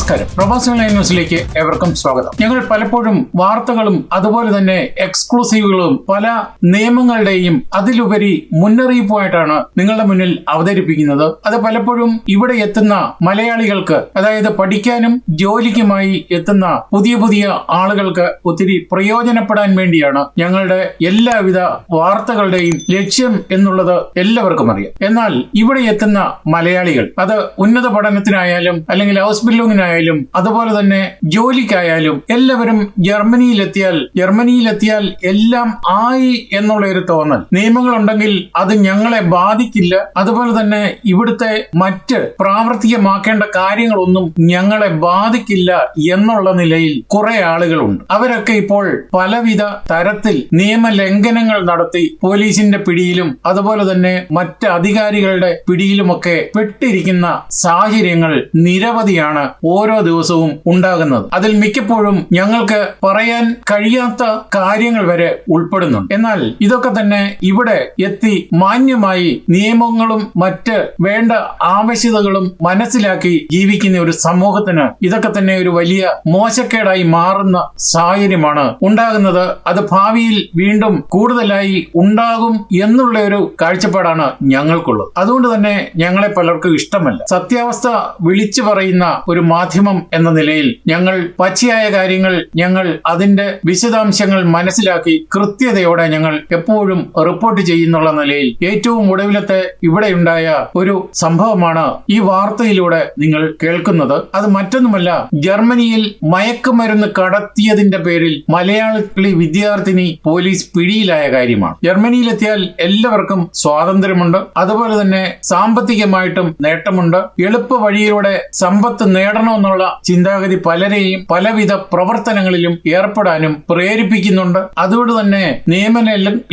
നമസ്കാരം. പ്രവാസി ഓൺലൈൻ ന്യൂസിലേക്ക് ഏവർക്കും സ്വാഗതം. ഞങ്ങൾ പലപ്പോഴും വാർത്തകളും അതുപോലെ തന്നെ എക്സ്ക്ലൂസീവുകളും പല നിയമങ്ങളുടെയും അതിലുപരി മുന്നറിയിപ്പുമായിട്ടാണ് നിങ്ങളുടെ മുന്നിൽ അവതരിപ്പിക്കുന്നത്. അത് പലപ്പോഴും ഇവിടെ എത്തുന്ന മലയാളികൾക്ക്, അതായത് പഠിക്കാനും ജോലിക്കുമായി എത്തുന്ന പുതിയ പുതിയ ആളുകൾക്ക് ഒത്തിരി പ്രയോജനപ്പെടാൻ വേണ്ടിയാണ് ഞങ്ങളുടെ എല്ലാവിധ വാർത്തകളുടെയും ലക്ഷ്യം എന്നുള്ളത് എല്ലാവർക്കും അറിയാം. എന്നാൽ ഇവിടെ എത്തുന്ന മലയാളികൾ അത് ഉന്നത പഠനത്തിനായാലും അല്ലെങ്കിൽ ഹൗസ് ബിൽഡിങ്ങിനായാലും അതുപോലെ തന്നെ ജോലിക്കായാലും എല്ലാവരും ജർമ്മനിയിലെത്തിയാൽ എല്ലാം ആയി എന്നുള്ള ഒരു തോന്നൽ. നിയമങ്ങളുണ്ടെങ്കിൽ അത് ഞങ്ങളെ ബാധിക്കില്ല, അതുപോലെ തന്നെ ഇവിടുത്തെ മറ്റ് പ്രാവർത്തികമാക്കേണ്ട കാര്യങ്ങളൊന്നും ഞങ്ങളെ ബാധിക്കില്ല എന്നുള്ള നിലയിൽ കുറെ ആളുകളുണ്ട്. അവരൊക്കെ ഇപ്പോൾ പലവിധ തരത്തിൽ നിയമലംഘനങ്ങൾ നടത്തി പോലീസിന്റെ പിടിയിലും അതുപോലെ തന്നെ മറ്റ് അധികാരികളുടെ പിടിയിലുമൊക്കെ പെട്ടിരിക്കുന്ന സാഹചര്യങ്ങൾ നിരവധിയാണ് ഓരോ ദിവസവും ഉണ്ടാകുന്നത്. അതിൽ മിക്കപ്പോഴും ഞങ്ങൾക്ക് പറയാൻ കഴിയാത്ത കാര്യങ്ങൾ വരെ ഉൾപ്പെടുന്നുണ്ട്. എന്നാൽ ഇതൊക്കെ തന്നെ ഇവിടെ എത്തി മാന്യമായി നിയമങ്ങളും മറ്റ് വേണ്ട ആവശ്യകതകളും മനസ്സിലാക്കി ജീവിക്കുന്ന ഒരു സമൂഹത്തിന് ഇതൊക്കെ തന്നെ ഒരു വലിയ മോശക്കേടായി മാറുന്ന സാഹചര്യമാണ് ഉണ്ടാകുന്നത്. അത് ഭാവിയിൽ വീണ്ടും കൂടുതലായി ഉണ്ടാകും എന്നുള്ള ഒരു കാഴ്ചപ്പാടാണ് ഞങ്ങൾക്കുള്ളത്. അതുകൊണ്ട് തന്നെ ഞങ്ങളെ പലർക്കും ഇഷ്ടമല്ല. സത്യാവസ്ഥ വിളിച്ചു പറയുന്ന ഒരു മാധ്യമം എന്ന നിലയിൽ ഞങ്ങൾ പച്ചയായ കാര്യങ്ങൾ, ഞങ്ങൾ അതിന്റെ വിശദാംശങ്ങൾ മനസ്സിലാക്കി കൃത്യതയോടെ ഞങ്ങൾ എപ്പോഴും റിപ്പോർട്ട് ചെയ്യുന്നുള്ള നിലയിൽ ഏറ്റവും ഒടുവിലത്തെ ഇവിടെയുണ്ടായ ഒരു സംഭവമാണ് ഈ വാർത്തയിലൂടെ നിങ്ങൾ കേൾക്കുന്നത്. അത് മറ്റൊന്നുമല്ല, ജർമ്മനിയിൽ മയക്കുമരുന്ന് കടത്തിയതിന്റെ പേരിൽ മലയാളി വിദ്യാർത്ഥിനി പോലീസ് പിടിയിലായ കാര്യമാണ്. ജർമ്മനിയിലെത്തിയാൽ എല്ലാവർക്കും സ്വാതന്ത്ര്യമുണ്ട്, അതുപോലെ തന്നെ സാമ്പത്തികമായിട്ടും നേട്ടമുണ്ട്. എളുപ്പ വഴിയിലൂടെ സമ്പത്ത് നേടണമെന്നുള്ള ചിന്താഗതി പലരെയും പലവിധ പ്രവർത്തനങ്ങളിലും ഏർപ്പെടാനും പ്രേരിപ്പിക്കുന്നുണ്ട്. അതുകൊണ്ട് തന്നെ നിയമ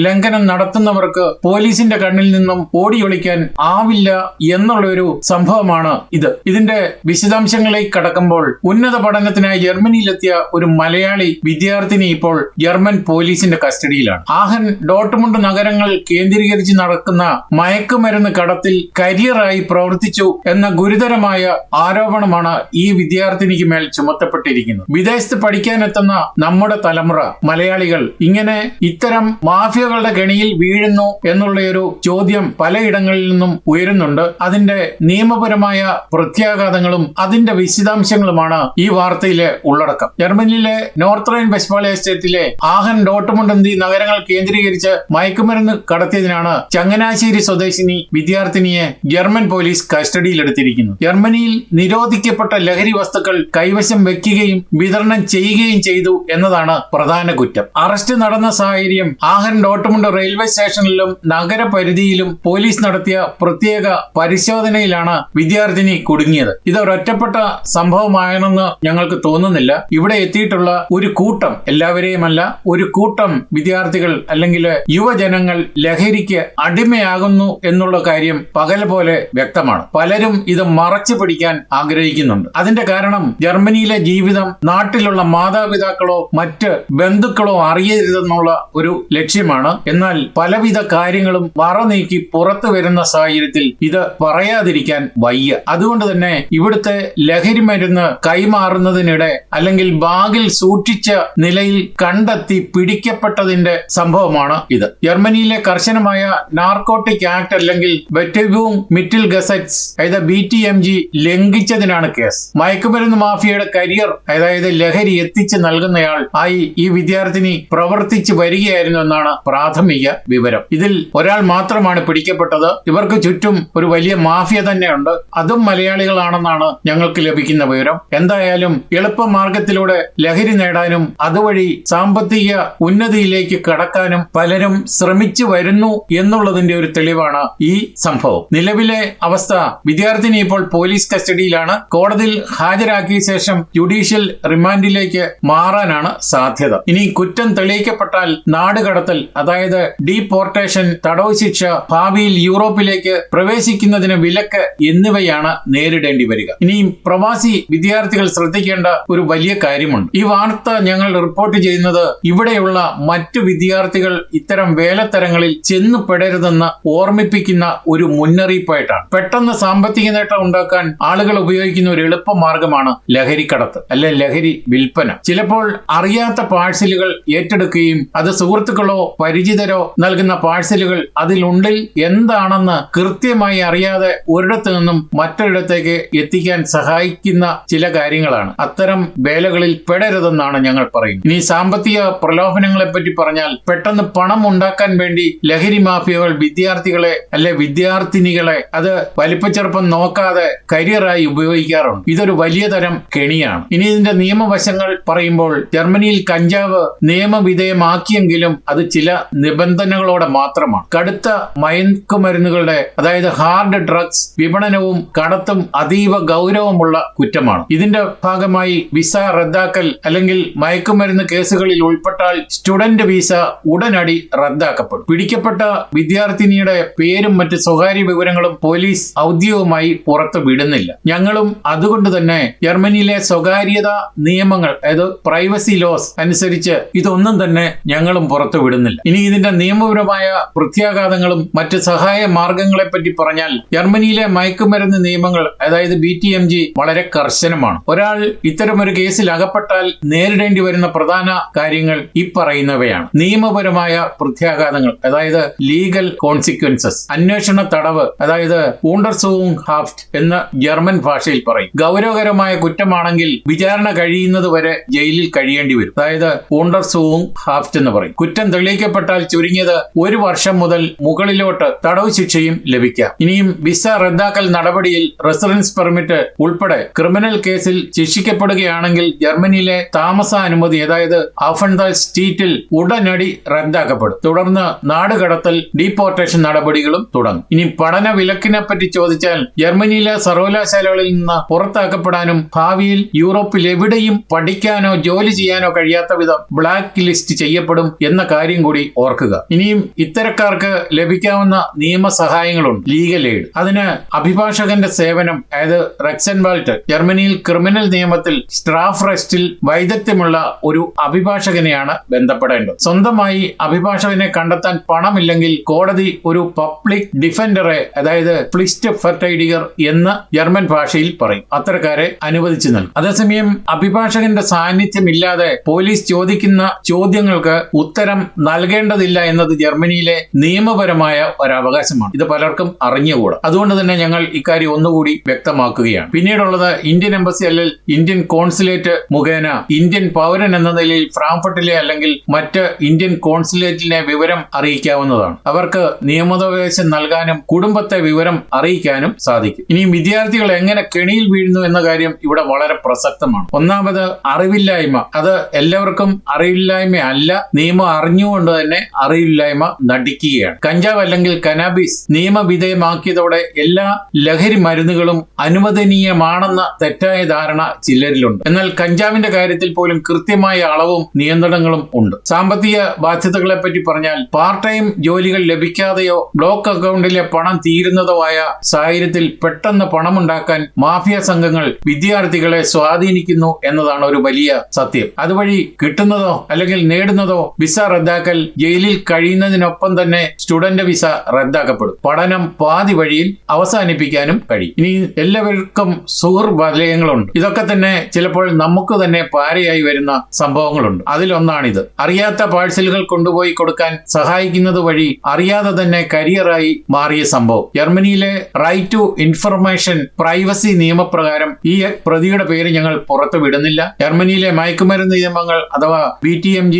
ലംഘനം നടത്തുന്നവർക്ക് പോലീസിന്റെ കണ്ണിൽ നിന്നും ഓടിയൊളിക്കാൻ ആവില്ല എന്നുള്ള ഒരു സംഭവമാണ് ഇത്. ഇതിന്റെ വിശദാംശങ്ങളിലേക്ക് കടക്കുമ്പോൾ ഉന്നത പഠനത്തിനായി ജർമ്മനിയിലെത്തിയ ഒരു മലയാളി വിദ്യാർത്ഥിനി ഇപ്പോൾ ജർമ്മൻ പോലീസിന്റെ കസ്റ്റഡിയിലാണ്. ആഹൻ, ഡോട്ട്മുണ്ട് നഗരങ്ങൾ കേന്ദ്രീകരിച്ച് നടക്കുന്ന മയക്കുമരുന്ന് കടത്തിൽ കരിയറായി പ്രവർത്തിച്ചു എന്ന ഗുരുതരമായ ആരോപണമാണ് ഈ വിദ്യാർത്ഥിനിക്ക് മേൽ ചുമത്തപ്പെട്ടിരിക്കുന്നത്. വിദേശത്ത് പഠിക്കാനെത്തുന്ന നമ്മുടെ തലമുറ മലയാളികൾ ഇങ്ങനെ ഇത്തരം മാഫിയകളുടെ കെണിയിൽ വീഴുന്നു എന്നുള്ള ഒരു ചോദ്യം പലയിടങ്ങളിൽ നിന്നും ഉയരുന്നുണ്ട്. അതിന്റെ നിയമപരമായ പ്രത്യാഘാതങ്ങളും അതിന്റെ വിശദാംശങ്ങളുമാണ് ഈ വാർത്തയിലെ ഉള്ളടക്കം. ജർമ്മനിയിലെ നോർത്ത് റൈൻ വെസ്റ്റ്ഫാലിയ സ്റ്റേറ്റിലെ ആഹൻ, ഡോട്ട്മുണ്ട് എന്നീ നഗരങ്ങൾ കേന്ദ്രീകരിച്ച് മയക്കുമരുന്ന് കടത്തിയതിനാണ് ചങ്ങനാശ്ശേരി സ്വദേശിനി വിദ്യാർത്ഥിനിയെ ജർമ്മൻ പോലീസ് കസ്റ്റഡിയിലെടുത്തിരിക്കുന്നു. ജർമ്മനിയിൽ നിരോധിക്കപ്പെട്ട ലഹരി വസ്തുക്കൾ കൈവശം വെക്കുകയും വിതരണം ചെയ്യുകയും ചെയ്തു എന്നതാണ് പ്രധാന കുറ്റം. അറസ്റ്റ് നടന്ന സാഹചര്യം ആഹൻ, ഡോട്ട്മുണ്ട് റെയിൽവേ സ്റ്റേഷനിലും നഗരപരിധിയിലും പോലീസ് നടത്തിയ പ്രത്യേക പരിശോധനയിലാണ് വിദ്യാർത്ഥിനി കുടുങ്ങിയത്. ഇത് ഒരൊറ്റപ്പെട്ട സംഭവമാണെന്ന് ഞങ്ങൾക്ക് തോന്നുന്നില്ല. ഇവിടെ എത്തിയിട്ടുള്ള ഒരു കൂട്ടം, എല്ലാവരെയുമല്ല, ഒരു കൂട്ടം വിദ്യാർത്ഥികൾ അല്ലെങ്കിൽ യുവജനങ്ങൾ ലഹരിക്ക് അടിമയാകുന്നു എന്നുള്ള കാര്യം പകൽ പോലെ വ്യക്തമാണ്. പലരും ഇത് മറച്ചു പിടിക്കാൻ ആഗ്രഹിക്കുന്നുണ്ട്. അതിന്റെ കാരണം ജർമ്മനിയിലെ ജീവിതം നാട്ടിലുള്ള മാതാപിതാക്കളോ മറ്റ് ബന്ധുക്കളോ അറിയരുതെന്നുള്ള ഒരു ലക്ഷ്യമാണ്. എന്നാൽ പലവിധ കാര്യങ്ങളും മറനീക്കി പുറത്തു വരുന്ന സാഹചര്യത്തിൽ ഇത് പറയാതിരിക്കാൻ വയ്യ. അതുകൊണ്ട് തന്നെ ഇവിടുത്തെ ലഹരി മരുന്ന് കൈമാറുന്നതിനിടെ അല്ലെങ്കിൽ ബാഗിൽ സൂക്ഷിച്ച നിലയിൽ കണ്ടെത്തി പിടിക്കപ്പെട്ടതിന്റെ സംഭവമാണ് ഇത്. ജർമ്മനിയിലെ കർശനമായ നാർക്കോട്ടിക് ആക്ട് അല്ലെങ്കിൽ ബെറ്റബൂം മിറ്റിൽ ഗസറ്റ്സ് അതായത് BTMG ലംഘിച്ചതിനാണ് കേസ്. മയക്കുമരുന്ന് മാഫിയയുടെ കരിയർ, അതായത് ലഹരി എത്തിച്ച് നൽകുന്നയാൾ ആയി ഈ വിദ്യാർത്ഥിനി പ്രവർത്തിച്ചു വരികയായിരുന്നു എന്നാണ് പ്രാഥമിക വിവരം. ഇതിൽ ഒരാൾ മാത്രമാണ് പിടിക്കപ്പെട്ടത്. ഇവർക്ക് ചുറ്റും ഒരു വലിയ മാഫിയ തന്നെയുണ്ട്. അതും മലയാളികളാണെന്നാണ് ഞങ്ങൾക്ക് ലഭിക്കുന്ന വിവരം. എന്തായാലും എളുപ്പമാർഗത്തിലൂടെ ലഹരി നേടാനും അതുവഴി സാമ്പത്തിക ഉന്നതിയിലേക്ക് കടക്കാനും പലരും ശ്രമിച്ചു വരുന്നു എന്നുള്ളതിന്റെ ഒരു തെളിവാണ് ഈ സംഭവം. നിലവിലെ അവസ്ഥ, വിദ്യാർത്ഥിനി ഇപ്പോൾ പോലീസ് കസ്റ്റഡിയിലാണ്. കോടതിയിൽ ഹാജരാക്കിയ ശേഷം ജുഡീഷ്യൽ റിമാൻഡിലേക്ക് മാറാനാണ് സാധ്യത. ഇനി കുറ്റം തെളിയിക്കപ്പെട്ടാൽ നാടുകടത്തൽ, അതായത് ഡീപോർട്ടേഷൻ, തടവ് ശിക്ഷ, ഭാവിയിൽ യൂറോപ്പിലേക്ക് പ്രവേശിക്കുന്നതിന് വിലക്ക് എന്നിവയാണ് നേരിടേണ്ടി വരിക. ഇനി പ്രവാസി വിദ്യാർത്ഥികൾ ശ്രദ്ധിക്കേണ്ട ഒരു വലിയ കാര്യമുണ്ട്. ഈ വാർത്ത ഞങ്ങൾ റിപ്പോർട്ട് ചെയ്യുന്നത് ഇവിടെയുള്ള മറ്റു വിദ്യാർത്ഥികൾ ഇത്തരം വേലത്തരങ്ങളിൽ ചെന്നു പെടരുതെന്ന് ഓർമ്മിപ്പിക്കുന്ന ഒരു മുന്നറിയിപ്പായിട്ടാണ്. പെട്ടെന്ന് സാമ്പത്തിക നേട്ടം ഉണ്ടാക്കാൻ ആളുകൾ ഉപയോഗിക്കുന്ന ഒരു എളുപ്പ മാർഗമാണ് ലഹരിക്കടത്ത് അല്ലെ ലഹരി വിൽപ്പന. ചിലപ്പോൾ അറിയാത്ത പാഴ്സലുകൾ ഏറ്റെടുക്കുകയും അത് സുഹൃത്തുക്കളോ പരിചിതരോ നൽകുന്ന പാഴ്സലുകൾ അതിലുള്ളിൽ എന്താണെന്ന് കൃത്യമായി അറിയാതെ ഒരിടത്തു നിന്നും മറ്റൊരിടത്തേക്ക് എത്തിക്കാൻ സഹായിക്കുന്ന ചില കാര്യങ്ങളാണ്. അത്തരം വേലകളിൽ പെടരുതെന്നാണ് ഞങ്ങൾ പറയുന്നത്. ഇനി സാമ്പത്തിക പ്രലോഭനങ്ങളെ പറ്റി പറഞ്ഞാൽ, പെട്ടെന്ന് പണം ഉണ്ടാക്കാൻ വേണ്ടി ലഹരി മാഫിയകൾ വിദ്യാർത്ഥികളെ അല്ലെ വിദ്യാർത്ഥിനികളെ അത് വലിപ്പച്ചെറുപ്പം നോക്കാതെ കരിയറായി ഉപയോഗിക്കാറുണ്ട്. ഇതൊരു വലിയ തരം കെണിയാണ്. ഇനി ഇതിന്റെ നിയമവശങ്ങൾ പറയുമ്പോൾ, ജർമ്മനിയിൽ കഞ്ചാവ് നിയമവിധേയമാക്കിയെങ്കിലും അത് ചില നിബന്ധനകളോടെ മാത്രമാണ്. കടുത്ത മയക്കുമരുന്നുകളുടെ അതായത് ഹാർഡ് ഡ്രഗ്സ് വിപണനവും കടത്തും അതീവ ഗൗരവമുള്ള കുറ്റമാണ്. ഇതിന്റെ ഭാഗമായി വിസ റദ്ദാക്കൽ അല്ലെങ്കിൽ മയക്കുമരുന്ന് കേസുകളിൽ ഉൾപ്പെട്ടാൽ സ്റ്റുഡന്റ് വിസ ഉടനടി റദ്ദാക്കപ്പെടും. പിടിക്കപ്പെട്ട വിദ്യാർത്ഥിനിയുടെ പേരും മറ്റ് സ്വകാര്യ വിവരങ്ങളും പോലീസ് ഔദ്യോഗികമായി പുറത്തു വിടുന്നില്ല. ഞങ്ങളും അതുകൊണ്ട് തന്നെ ജർമ്മനിയിലെ സ്വകാര്യത നിയമങ്ങൾ അതായത് പ്രൈവസി ലോസ് അനുസരിച്ച് ഇതൊന്നും തന്നെ ഞങ്ങളും പുറത്തു വിടുന്നില്ല. ഇനി ഇതിന്റെ നിയമപരമായ പ്രത്യാഘാതങ്ങളും മറ്റ് സഹായ മാർഗങ്ങളെ പറ്റി പറഞ്ഞാൽ, ജർമ്മനിയിലെ മയക്കുമരുന്ന് നിയമങ്ങൾ അതായത് BTMG വളരെ കർശനമാണ്. ഒരാൾ ഇത്തരമൊരു കേസിൽ അകപ്പെട്ടാൽ നേരിടേണ്ടി വരുന്ന പ്രധാന കാര്യങ്ങൾ ഈ പറയുന്നവയാണ്. നിയമപരമായ പ്രത്യാഘാതങ്ങൾ അതായത് ലീഗൽ കോൺസിക്വൻസസ്, അന്വേഷണ തടവ് അതായത് Untersuchungshaft എന്ന് ജർമ്മൻ ഭാഷയിൽ പറയും. ഗൗരവകരമായ കുറ്റമാണെങ്കിൽ വിചാരണ കഴിയുന്നത് വരെ ജയിലിൽ കഴിയേണ്ടി വരും, അതായത് Untersuchungshaft എന്ന് പറയും. കുറ്റം തെളിയിക്കപ്പെട്ടാൽ ചുരുങ്ങിയത് 1 വർഷം മുതൽ മുകളിലോട്ട് തടവ് ശിക്ഷയും ലഭിക്കാം. ഇനിയും വിസ റദ്ദാക്കൽ നടപടിയിൽ റെസിഡൻസ് പെർമിറ്റ് ഉൾപ്പെടെ ക്രിമിനൽ കേസിൽ ശിക്ഷിക്കപ്പെടുകയാണെങ്കിൽ ജർമ്മനിയിലെ താമസാനുമതി അതായത് Aufenthaltstitel ഉടനടി റദ്ദാക്കപ്പെടും. തുടർന്ന് നാടുകടത്തൽ ഡീപ്പോർട്ടേഷൻ നടപടികളും തുടങ്ങും. ഇനി പഠന വിലക്കിനെ പറ്റി ചോദിച്ചാൽ, ജർമ്മനിയിലെ സർവകലാശാലകളിൽ നിന്ന് പുറത്താക്കപ്പെടാനും ഭാവിയിൽ യൂറോപ്പിൽ എവിടെയും പഠിക്കാനോ ജോലി ചെയ്യാനോ കഴിയാത്ത വിധം ബ്ലാക്ക് ലിസ്റ്റ് ചെയ്യപ്പെടും എന്ന കാര്യം കൂടി ഓർക്കുക. ഇനിയും ഇത്തരക്കാർക്ക് ലഭിക്കാവുന്ന നിയമസഹായങ്ങളുണ്ട്. ലീഗൽ എയ്ഡ്, അതിന് അഭിഭാഷകന്റെ സേവനം അതായത് റെക്സൻവാൾട്ട്, ജർമ്മനിയിൽ ക്രിമിനൽ നിയമത്തിൽ സ്ട്രാഫ് റെസ്റ്റിൽ വൈദഗ്ധ്യമുള്ള ഒരു അഭിഭാഷകനെയാണ് ബന്ധപ്പെടേണ്ടത്. സ്വന്തമായി അഭിഭാഷകനെ കണ്ടെത്താൻ പണമില്ലെങ്കിൽ കോടതി ഒരു പബ്ലിക് ഡിഫൻഡറെ അതായത് ഫ്ലിസ്റ്റ് ഫെർട്ടൈഡിഗർ എന്ന് ജർമ്മൻ ഭാഷയിൽ പറയും, അത്തരക്കാരെ അനുവദിച്ചു നൽകും. അതേസമയം അഭിഭാഷകന്റെ സാന്നിധ്യമില്ലാതെ പോലീസ് ചോദിക്കുന്ന ചോദ്യങ്ങൾക്ക് ഉത്തരം നൽകേണ്ടതില്ല എന്നത് ജർമ്മനിയിലെ നിയമപരമായ ഒരു അവകാശമാണ്. ഇത് പലർക്കും അറിഞ്ഞുകൂടാ. അതുകൊണ്ട് തന്നെ ഞങ്ങൾ ഇക്കാര്യം ഒന്നുകൂടി വ്യക്തമാക്കുകയാണ്. പിന്നീടുള്ളത് ഇന്ത്യൻ എംബസി അല്ലെങ്കിൽ ഇന്ത്യൻ കോൺസുലേറ്റ് മുഖേന ഇന്ത്യൻ പൗരൻ എന്ന നിലയിൽ ഫ്രാങ്ക്ഫർട്ടിലെ അല്ലെങ്കിൽ മറ്റ് ഇന്ത്യൻ കോൺസുലേറ്റിനെ വിവരം അറിയിക്കാവുന്നതാണ്. അവർക്ക് നിയമോപദേശം നൽകാനും കുടുംബത്തെ വിവരം അറിയിക്കാനും സാധിക്കും. ഇനി വിദ്യാർത്ഥികൾ എങ്ങനെ കെണിയിൽ വീഴുന്നു എന്ന കാര്യം ഇവിടെ വളരെ പ്രസക്തമാണ്. ഒന്നാമത് അറിവില്ലായ്മ. അത് എല്ലാവർക്കും അറിവില്ലായ്മ അല്ല, നിയമം അറിഞ്ഞുകൊണ്ട് തന്നെ അറിവില്ലായ്മ നടിക്കുകയാണ്. കഞ്ചാവ് അല്ലെങ്കിൽ കനാബിസ് നിയമവിധേയമാക്കിയതോടെ എല്ലാ ലഹരി മരുന്നുകളും അനുവദനീയമാണെന്ന തെറ്റായ ധാരണ ചിലരിലുണ്ട്. എന്നാൽ കഞ്ചാവിന്റെ കാര്യത്തിൽ പോലും കൃത്യമായ അളവും നിയന്ത്രണങ്ങളും ഉണ്ട്. സാമ്പത്തിക ബാധ്യതകളെ പറ്റി പറഞ്ഞാൽ, പാർട്ട് ടൈം ജോലികൾ ലഭിക്കാതെയോ ബ്ലോക്ക് അക്കൗണ്ടിലെ പണം തീരുന്നതോ ആയ സാഹചര്യത്തിൽ പെട്ടെന്ന് പണമുണ്ടാക്കാൻ മാഫിയ സംഘങ്ങൾ വിദ്യാർത്ഥികളെ സ്വാധീനിക്കുന്നു എന്നതാണ് ഒരു വലിയ സത്യം. അതുവഴി കിട്ടുന്നതോ അല്ലെങ്കിൽ നേടുന്നതോ വിസ റദ്ദാക്കൽ, ജയിലിൽ കഴിയുന്നതിനൊപ്പം തന്നെ സ്റ്റുഡന്റ് വിസ റദ്ദാക്കപ്പെടും. പഠനം പാതി വഴിയിൽ അവസാനിപ്പിക്കാനും കഴിയും. ഇനി എല്ലാവർക്കും സുഹൃവലയങ്ങളുണ്ട്. ഇതൊക്കെ തന്നെ ചിലപ്പോൾ നമുക്ക് തന്നെ പാരയായി വരുന്ന സംഭവങ്ങളുണ്ട്. അതിലൊന്നാണിത്. അറിയാത്ത പാഴ്സലുകൾ കൊണ്ടുപോയി കൊടുക്കാൻ സഹായിക്കുന്നത് വഴി അറിയാതെ തന്നെ കരിയറായി മാറിയ സംഭവം. ജർമ്മനിയിലെ റൈറ്റ് ടു ഇൻഫർമേഷൻ പ്രൈവസി നിയമപ്രകാരം ഈ പ്രതിയുടെ പേര് ഞങ്ങൾ പുറത്തു വിടുന്നില്ല. ജർമ്മനിയിലെ മയക്കുമരുന്ന് നിയമങ്ങൾ അഥവാ BTMG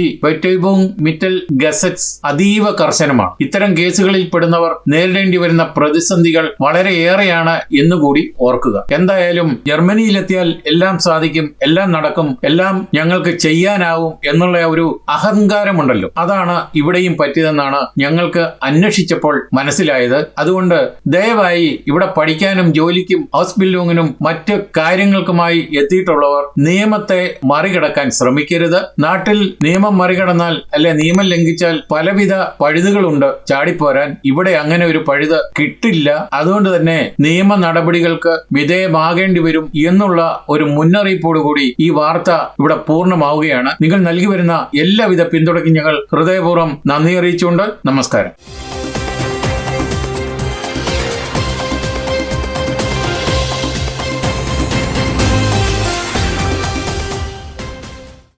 മിറ്റൽ ഗസറ്റ്സ് അതീവ കർശനമാണ്. ഇത്തരം കേസുകളിൽ പെടുന്നവർ നേരിടേണ്ടി വരുന്ന പ്രതിസന്ധികൾ വളരെയേറെയാണ് എന്നുകൂടി ഓർക്കുക. എന്തായാലും ജർമ്മനിയിലെത്തിയാൽ എല്ലാം സാധിക്കും, എല്ലാം നടക്കും, എല്ലാം ഞങ്ങൾക്ക് ചെയ്യാനാവും എന്നുള്ള ഒരു അഹങ്കാരമുണ്ടല്ലോ, അതാണ് ഇവിടെയും പറ്റിയതെന്നാണ് ഞങ്ങൾക്ക് അന്വേഷിച്ചപ്പോൾ മനസ്സിലായത്. അതുകൊണ്ട് ദയവായി ഇവിടെ പഠിക്കാനും ജോലിക്കും ഹൗസ് ബിൽഡിങ്ങിനും മറ്റ് കാര്യങ്ങൾക്കുമായി എത്തിയിട്ടുള്ളവർ നിയമത്തെ മറികടക്കാൻ ശ്രമിക്കരുത്. നാട്ടിൽ നിയമം മറികടന്നാൽ അല്ലെ നിയമം ലംഘിച്ചാൽ പലവിധ പഴുതുകളുണ്ട് ചാടിപ്പോരാൻ. ഇവിടെ അങ്ങനെ ഒരു പഴുത് കിട്ടില്ല. അതുകൊണ്ട് തന്നെ നിയമ നടപടികൾക്ക് വിധേയമാകേണ്ടി വരും എന്നുള്ള ഒരു മുന്നറിയിപ്പോടുകൂടി ഈ വാർത്ത ഇവിടെ പൂർണ്ണമാവുകയാണ്. നിങ്ങൾ നൽകി വരുന്ന എല്ലാവിധ പിന്തുണയ്ക്കും ഞങ്ങൾ ഹൃദയപൂർവ്വം നന്ദി അറിയിച്ചുകൊണ്ട് നമസ്കാരം.